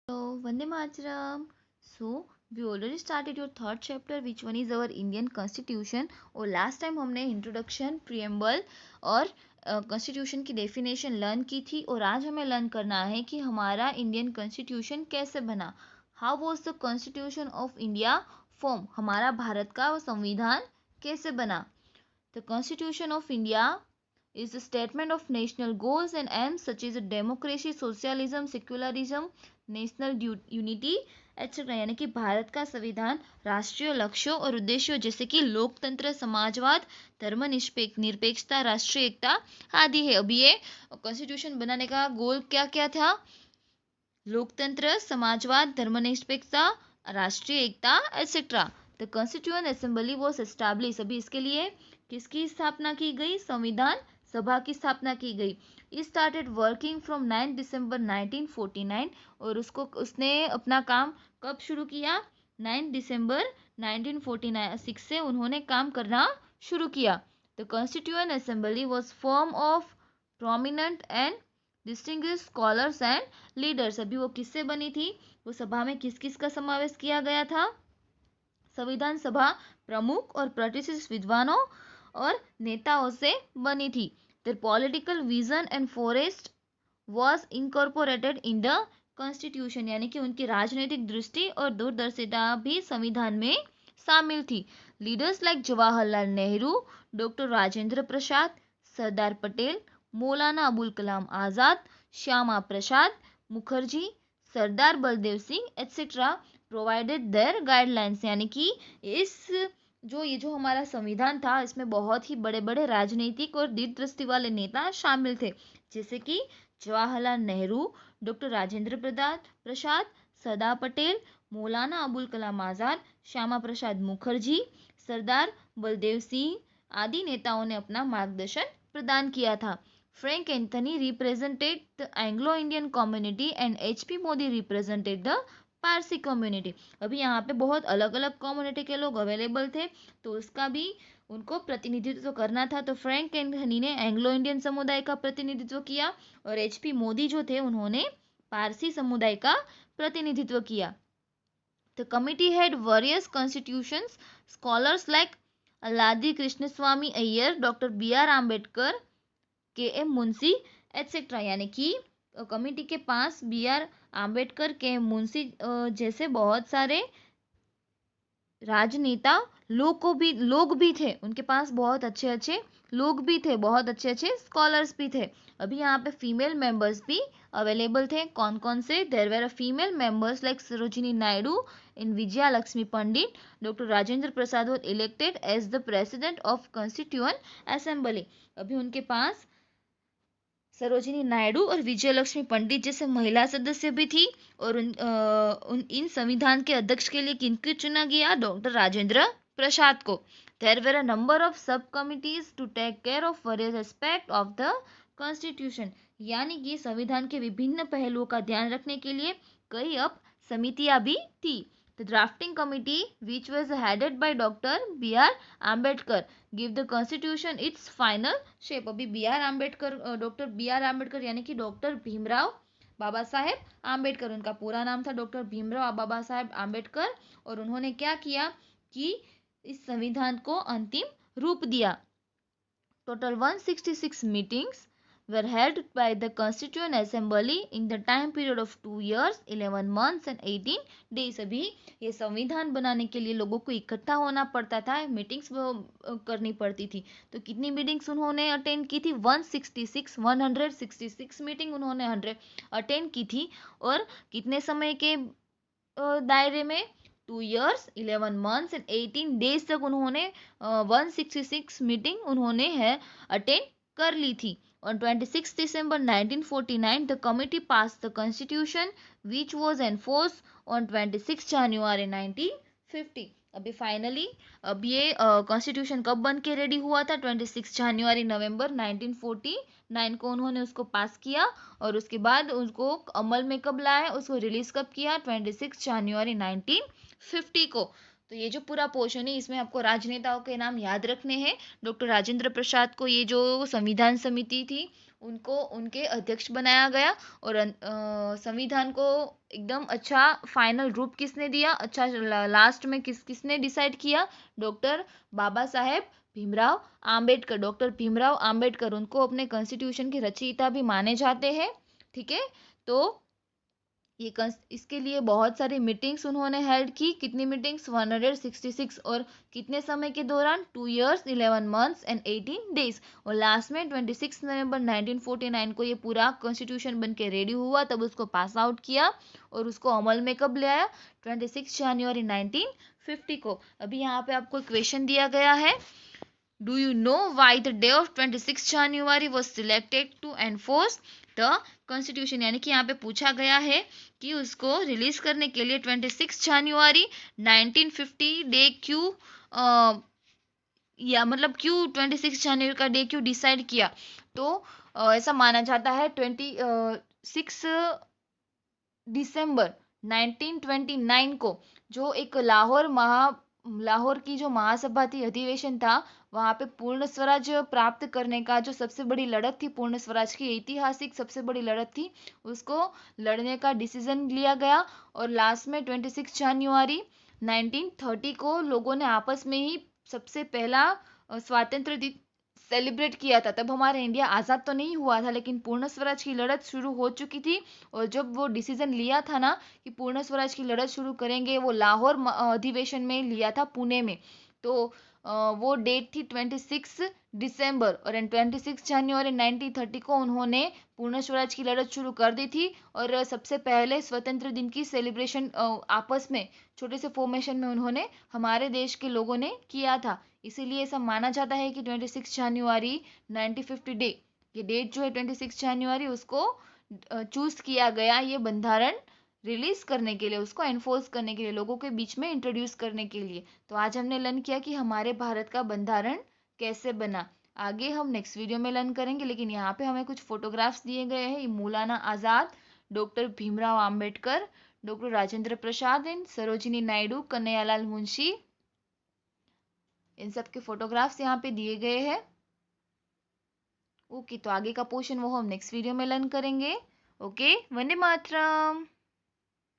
Hello, Vande Mataram. So, we already started your third chapter, which one is our Indian Constitution. और last time हमने introduction, preamble और constitution की definition learn की थी और आज हमें learn करना है कि हमारा Indian Constitution कैसे बना. How was the Constitution of India formed? हमारा भारत का संविधान कैसे बना? The Constitution of India is a statement of national goals and aims such as democracy, socialism, secularism, national unity etcetera. यानी कि भारत का संविधान राष्ट्रीय लक्ष्यों और उद्देश्यों जैसे कि लोकतंत्र, समाजवाद, धर्मनिरपेक्षता, राष्ट्रीय एकता आदि है. अभी ये कॉन्स्टिट्यूशन बनाने का गोल क्या क्या था? लोकतंत्र, समाजवाद, धर्मनिरपेक्षता, राष्ट्रीय एकता etcetera. The constituent assembly was establish. अभी इसके लिए किसकी स्थापना की गई? संविधान सभा की स्थापना की गई. स्टार्टेड वर्किंग फ्रॉम 9 दिसंबर 1949 और उसने अपना काम कब शुरू किया? 9 दिसंबर 1946 से उन्होंने काम करना शुरू किया. The constituent assembly was form of prominent and distinguish scholars and leaders. अभी वो किससे बनी थी? वो सभा में किस किस का समावेश किया गया था? संविधान सभा प्रमुख और प्रतिष्ठित विद्वानों और नेताओं से बनी थी. Their political vision and forest was incorporated in the constitution. यानी कि उनकी राजनीतिक दृष्टि और दूरदर्शिता भी संविधान में शामिल थी. Leaders like Jawaharlal Nehru, doctor Rajendra Prasad, Sardar Patel, Maulana Abul Kalam Azad, Shyama Prasad Mukherjee, Sardar Baldev Singh etcetera provided their guidelines. यानी कि ये जो हमारा संविधान था इसमें बहुत ही बड़े बड़े राजनीतिक और दूरदृष्टि वाले नेता शामिल थे जैसे कि जवाहरलाल नेहरू, डॉक्टर राजेंद्र प्रसाद, सरदार पटेल, मौलाना अबुल कलाम आज़ाद, श्यामा प्रसाद मुखर्जी, सरदार बलदेव सिंह आदि नेताओं ने अपना मार्गदर्शन प्रदान किया था. Frank Anthony represented the Anglo Indian community and HP Modi represented the Parsi community. अभी यहाँ पे बहुत अलग अलग कम्युनिटी के लोग अवेलेबल थे तो उसका भी उनको प्रतिनिधित्व करना था. तो फ्रैंक एंथनी ने एंग्लो इंडियन समुदाय का प्रतिनिधित्व किया और एचपी मोदी जो थे उन्होंने पारसी समुदाय का प्रतिनिधित्व किया. The committee had various constitutions scholars like Alladi Krishnaswamy Ayyar, doctor B R Ambedkar, K M Munshi etcetera. यानी कि कमिटी के पास बी आर आम्बेडकर, के मुंशी जैसे बहुत सारे राजनेता लोग भी थे. उनके पास बहुत अच्छे अच्छे लोग भी थे, बहुत अच्छे अच्छे स्कॉलर्स भी थे. अभी यहाँ पे फीमेल मेंबर्स भी अवेलेबल थे. कौन कौन से? There were female members like Sarojini Naidu in Vijaya Lakshmi Pandit. Doctor Rajendra Prasad was elected as the president of constituent assembly. अभी उनके पास सरोजिनी नायडू और विजयलक्ष्मी पंडित जैसे महिला सदस्य भी थी. और इन संविधान के अध्यक्ष के लिए किनको चुना गया? डॉक्टर राजेंद्र प्रसाद को. There were a number of subcommittees to take care of various aspect of the constitution. यानी कि संविधान के विभिन्न पहलुओं का ध्यान रखने के लिए कई अब समितियां भी थी. The drafting committee, which was headed by Dr. B.R. Ambedkar, give the constitution its final shape. अभी B R Ambedkar, doctor B R Ambedkar यानी कि डॉक्टर भीमराव बाबा साहेब आम्बेडकर, उनका पूरा नाम था डॉक्टर भीमराव बाबा साहेब आम्बेडकर. और उन्होंने क्या किया कि इस संविधान को अंतिम रूप दिया. Total 166 meetings were held by the Constituent Assembly in the time period of 2 years, 11 months and 18 days. अभी ये संविधान बनाने के लिए लोगों को इकट्ठा होना पड़ता था, मीटिंग्स करनी पड़ती थी. तो कितनी मीटिंग्स उन्होंने अटेंड की थी? 166 मीटिंग उन्होंने अटेंड की थी. और कितने समय के दायरे में? 2 years, 11 months and 18 days तक उन्होंने 166 मीटिंग उन्होंने है अटेंड कर ली थी. On 26 December 1949, the committee passed the constitution which was enforced on 26 January 1950. अभी फाइनली अब ये कॉन्स्टिट्यूशन कब बन के रेडी हुआ था? 26 जनवरी नवंबर 1949 को उन्होंने उसको पास किया. और उसके बाद उसको अमल में कब लाया? उसको रिलीज कब किया? 26 जनवरी 1950 को. तो ये जो पूरा पोर्शन है इसमें आपको राजनेताओं के नाम याद रखने हैं. डॉक्टर राजेंद्र प्रसाद को ये जो संविधान समिति थी उनको उनके अध्यक्ष बनाया गया। और संविधान को एकदम अच्छा फाइनल रूप किसने दिया, अच्छा लास्ट में किसने डिसाइड किया, डॉक्टर बाबा साहेब भीमराव आम्बेडकर। डॉक्टर भीमराव आम्बेडकर, उनको अपने कॉन्स्टिट्यूशन के रचयिता भी माने जाते हैं। ठीक है, तो इसके लिए बहुत सारी मीटिंग्स उन्होंने हेल्ड की। कितनी मीटिंग्स, 166। और कितने समय के दौरान, 2 years 11 months एंड 18 days। और लास्ट में 26 नवंबर 1949 को ये पूरा कॉन्स्टिट्यूशन बन के रेडी हुआ, तब उसको पास आउट किया। और उसको अमल में कब ले आया, 26 जनवरी 1950 को। अभी यहाँ पे आपको क्वेश्चन दिया गया है, Do you know why the day of 26 January was selected to enforce the Constitution? यानी कि यहाँ पे पूछा गया है कि उसको रिलीज करने के लिए 26 जनवरी 1950 डे क्यों या मतलब क्यों 26 जनवरी का डे क्यों डिसाइड किया। तो ऐसा माना जाता है 26 दिसंबर 1929 को जो एक लाहौर की जो महासभा थी, अधिवेशन था, वहां पे पूर्ण स्वराज प्राप्त करने का जो सबसे बड़ी लड़त थी, पूर्ण स्वराज की ऐतिहासिक सबसे बड़ी लड़त थी, उसको लड़ने का डिसीजन लिया गया। और लास्ट में 26 जनवरी 1930 को लोगों ने आपस में ही सबसे पहला स्वातंत्र दिन सेलिब्रेट किया था। तब हमारा इंडिया आज़ाद तो नहीं हुआ था, लेकिन पूर्ण स्वराज की लड़त शुरू हो चुकी थी। और जब वो डिसीजन लिया था ना कि पूर्ण स्वराज की लड़त शुरू करेंगे, वो लाहौर अधिवेशन में लिया था, पुणे में। तो वो डेट थी 26 दिसंबर। और 26 जनवरी 1930 को उन्होंने पूर्ण स्वराज की लड़त शुरू कर दी थी। और सबसे पहले स्वतंत्र दिन की सेलिब्रेशन आपस में छोटे से फॉर्मेशन में उन्होंने हमारे देश के लोगों ने किया था। इसीलिए ऐसा माना जाता है कि 26 जनवरी 1950 डे, ये डेट जो है 26 जनवरी, उसको चूज किया गया ये बंधारण रिलीज करने के लिए, उसको एनफोर्स करने के लिए, लोगों के बीच में इंट्रोड्यूस करने के लिए। तो आज हमने लर्न किया कि हमारे भारत का बंधारण कैसे बना। आगे हम नेक्स्ट वीडियो में लर्न करेंगे, लेकिन यहाँ पे हमें कुछ फोटोग्राफ्स दिए गए हैं। Maulana Azad, doctor Bhimrao Ambedkar, doctor Rajendra Prasad and Sarojini Naidu, Kanhaiyalal Munshi, इन सब के फोटोग्राफ्स यहाँ पे दिए गए हैं। ओके, तो आगे का पोर्शन वो हम नेक्स्ट वीडियो में लर्न करेंगे। ओके, वंदे मातरम।